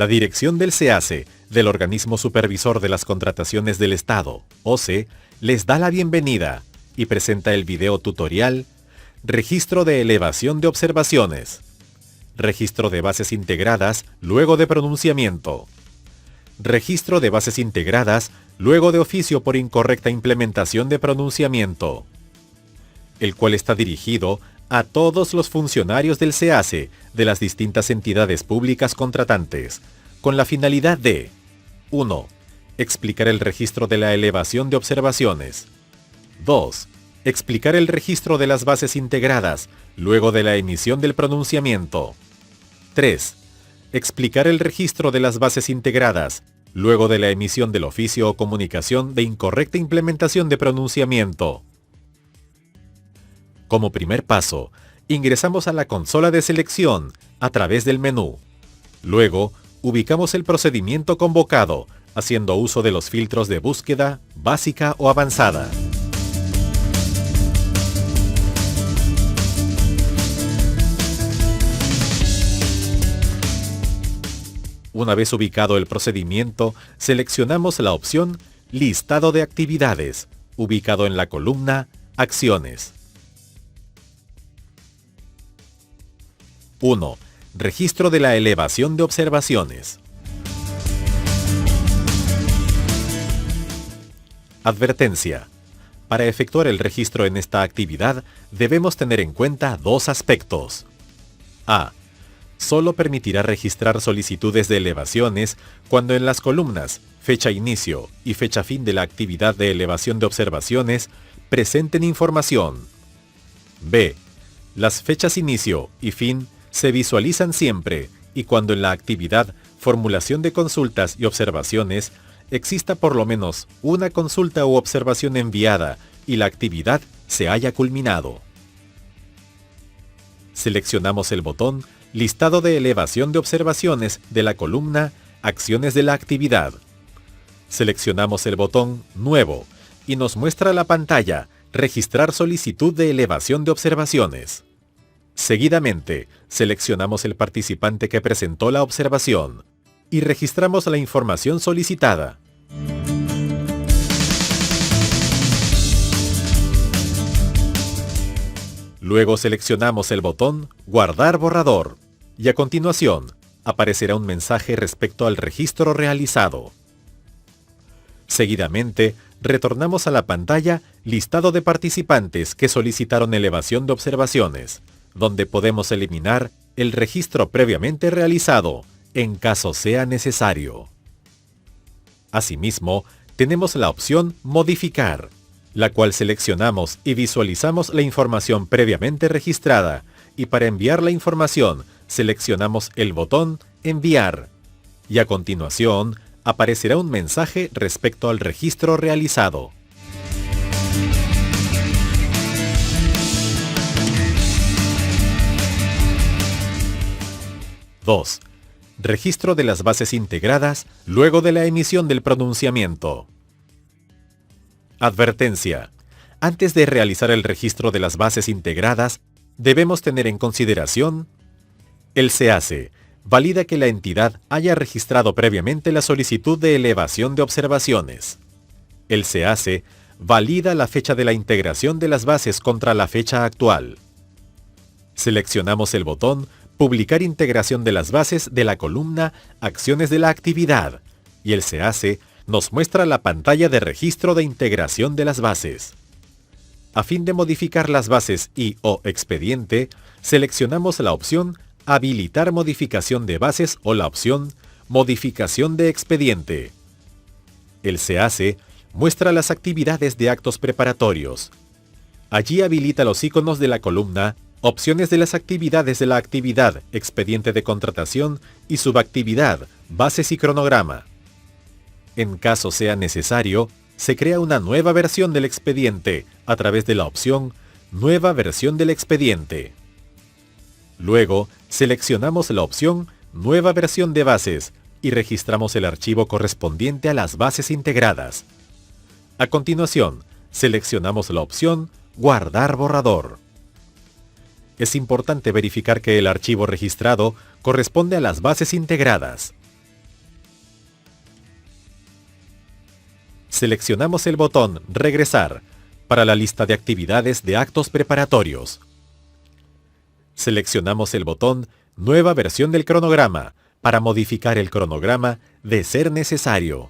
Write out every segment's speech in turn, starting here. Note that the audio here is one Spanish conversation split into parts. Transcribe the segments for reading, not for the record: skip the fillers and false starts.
La dirección del SEACE, del Organismo Supervisor de las Contrataciones del Estado, OCE, les da la bienvenida y presenta el video tutorial Registro de elevación de observaciones. Registro de bases integradas luego de pronunciamiento. Registro de bases integradas luego de oficio por incorrecta implementación de pronunciamiento, el cual está dirigido a todos los funcionarios del SEACE de las distintas entidades públicas contratantes, con la finalidad de 1. Explicar el registro de la elevación de observaciones. 2. Explicar el registro de las bases integradas luego de la emisión del pronunciamiento. 3. Explicar el registro de las bases integradas luego de la emisión del oficio o comunicación de incorrecta implementación de pronunciamiento. Como primer paso, ingresamos a la consola de selección a través del menú. Luego, ubicamos el procedimiento convocado, haciendo uso de los filtros de búsqueda, básica o avanzada. Una vez ubicado el procedimiento, seleccionamos la opción Listado de actividades, ubicado en la columna Acciones. 1. Registro de la elevación de observaciones. Advertencia. Para efectuar el registro en esta actividad, debemos tener en cuenta dos aspectos. A. Solo permitirá registrar solicitudes de elevaciones cuando en las columnas fecha inicio y fecha fin de la actividad de elevación de observaciones presenten información. B. Las fechas inicio y fin se visualizan siempre y cuando en la actividad formulación de consultas y observaciones exista por lo menos una consulta u observación enviada y la actividad se haya culminado. Seleccionamos el botón Listado de elevación de observaciones de la columna Acciones de la actividad. Seleccionamos el botón Nuevo y nos muestra la pantalla Registrar solicitud de elevación de observaciones. Seguidamente, seleccionamos el participante que presentó la observación y registramos la información solicitada. Luego seleccionamos el botón Guardar borrador y a continuación aparecerá un mensaje respecto al registro realizado. Seguidamente, retornamos a la pantalla Listado de participantes que solicitaron elevación de observaciones, donde podemos eliminar el registro previamente realizado, en caso sea necesario. Asimismo, tenemos la opción Modificar, la cual seleccionamos y visualizamos la información previamente registrada, y para enviar la información seleccionamos el botón Enviar, y a continuación aparecerá un mensaje respecto al registro realizado. (2) Registro de las bases integradas luego de la emisión del pronunciamiento. Advertencia. Antes de realizar el registro de las bases integradas, debemos tener en consideración: el SEACE valida que la entidad haya registrado previamente la solicitud de elevación de observaciones. El SEACE valida la fecha de la integración de las bases contra la fecha actual. Seleccionamos el botón Publicar integración de las bases de la columna Acciones de la actividad y el SEACE nos muestra la pantalla de registro de integración de las bases. A fin de modificar las bases y/o expediente, seleccionamos la opción Habilitar modificación de bases o la opción Modificación de expediente. El SEACE muestra las actividades de actos preparatorios. Allí habilita los iconos de la columna Opciones de las actividades de la actividad, expediente de contratación y subactividad, bases y cronograma. En caso sea necesario, se crea una nueva versión del expediente a través de la opción Nueva versión del expediente. Luego, seleccionamos la opción Nueva versión de bases y registramos el archivo correspondiente a las bases integradas. A continuación, seleccionamos la opción Guardar borrador. Es importante verificar que el archivo registrado corresponde a las bases integradas. seleccionamos el botón Regresar para la lista de actividades de actos preparatorios. Seleccionamos el botón Nueva versión del cronograma para modificar el cronograma de ser necesario.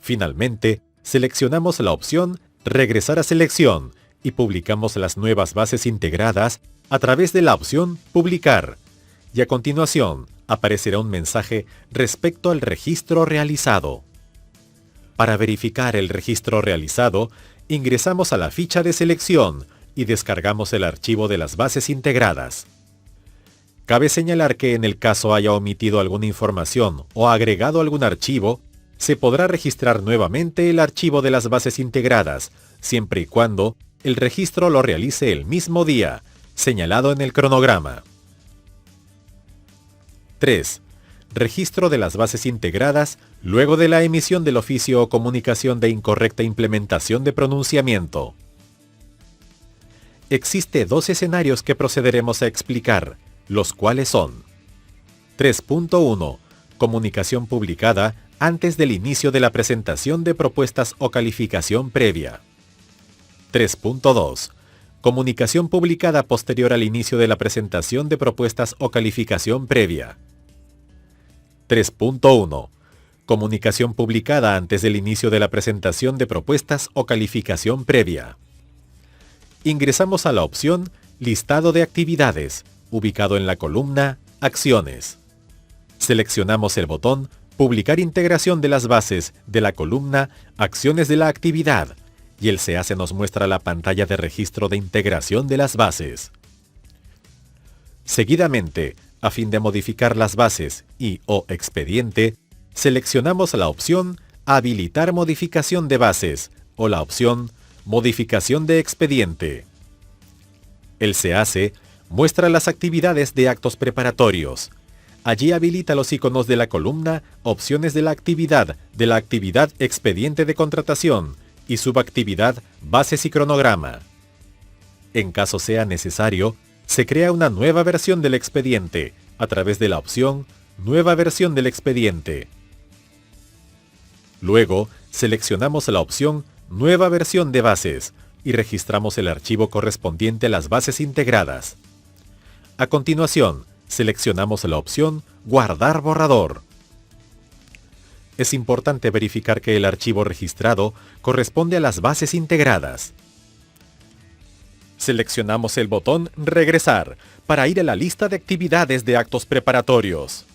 Finalmente, seleccionamos la opción Regresar a selección y publicamos las nuevas bases integradas a través de la opción Publicar. Y a continuación, aparecerá un mensaje respecto al registro realizado. Para verificar el registro realizado, ingresamos a la ficha de selección y descargamos el archivo de las bases integradas. Cabe señalar que en el caso haya omitido alguna información o agregado algún archivo, se podrá registrar nuevamente el archivo de las bases integradas, siempre y cuando el registro lo realice el mismo día, señalado en el cronograma. 3. Registro de las bases integradas luego de la emisión del oficio o comunicación de incorrecta implementación de pronunciamiento. Existe dos escenarios que procederemos a explicar, los cuales son: 3.1. Comunicación publicada antes del inicio de la presentación de propuestas o calificación previa. 3.2. Comunicación publicada posterior al inicio de la presentación de propuestas o calificación previa. 3.1. Comunicación publicada antes del inicio de la presentación de propuestas o calificación previa. Ingresamos a la opción Listado de actividades, ubicado en la columna Acciones. Seleccionamos el botón Publicar integración de las bases de la columna Acciones de la actividad y el SEACE nos muestra la pantalla de registro de integración de las bases. Seguidamente, a fin de modificar las bases y/o expediente, seleccionamos la opción Habilitar modificación de bases o la opción Modificación de expediente. El SEACE muestra las actividades de actos preparatorios. Allí habilita los iconos de la columna Opciones de la actividad Expediente de contratación y subactividad Bases y cronograma. En caso sea necesario, se crea una nueva versión del expediente a través de la opción Nueva versión del expediente. Luego, seleccionamos la opción Nueva versión de bases y registramos el archivo correspondiente a las bases integradas. A continuación, seleccionamos la opción Guardar borrador. Es importante verificar que el archivo registrado corresponde a las bases integradas. Seleccionamos el botón Regresar para ir a la lista de actividades de actos preparatorios.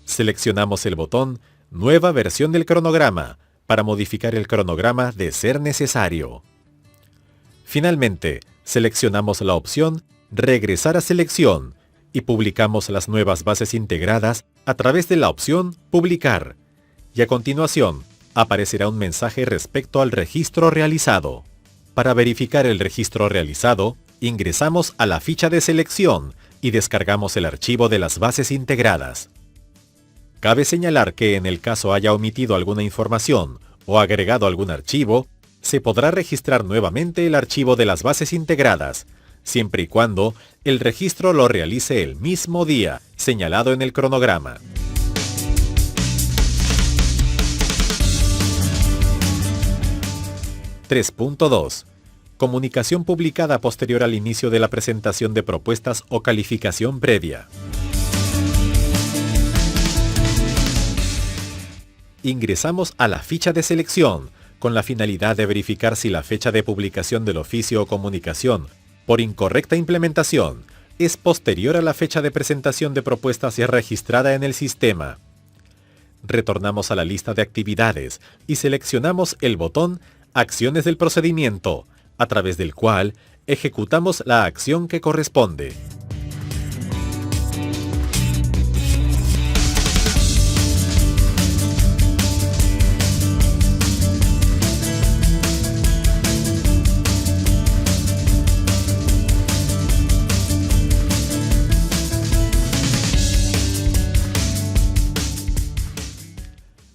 Seleccionamos el botón Nueva versión del cronograma para modificar el cronograma de ser necesario. Finalmente, seleccionamos la opción Regresar a selección y publicamos las nuevas bases integradas a través de la opción Publicar. Y a continuación, aparecerá un mensaje respecto al registro realizado. Para verificar el registro realizado, ingresamos a la ficha de selección y descargamos el archivo de las bases integradas. Cabe señalar que en el caso haya omitido alguna información o agregado algún archivo, se podrá registrar nuevamente el archivo de las bases integradas, siempre y cuando el registro lo realice el mismo día señalado en el cronograma. (3.2) Comunicación publicada posterior al inicio de la presentación de propuestas o calificación previa. Ingresamos a la ficha de selección con la finalidad de verificar si la fecha de publicación del oficio o comunicación por incorrecta implementación es posterior a la fecha de presentación de propuestas ya registrada en el sistema. Retornamos a la lista de actividades y seleccionamos el botón Acciones del procedimiento, a través del cual ejecutamos la acción que corresponde.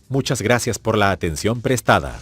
Muchas gracias por la atención prestada.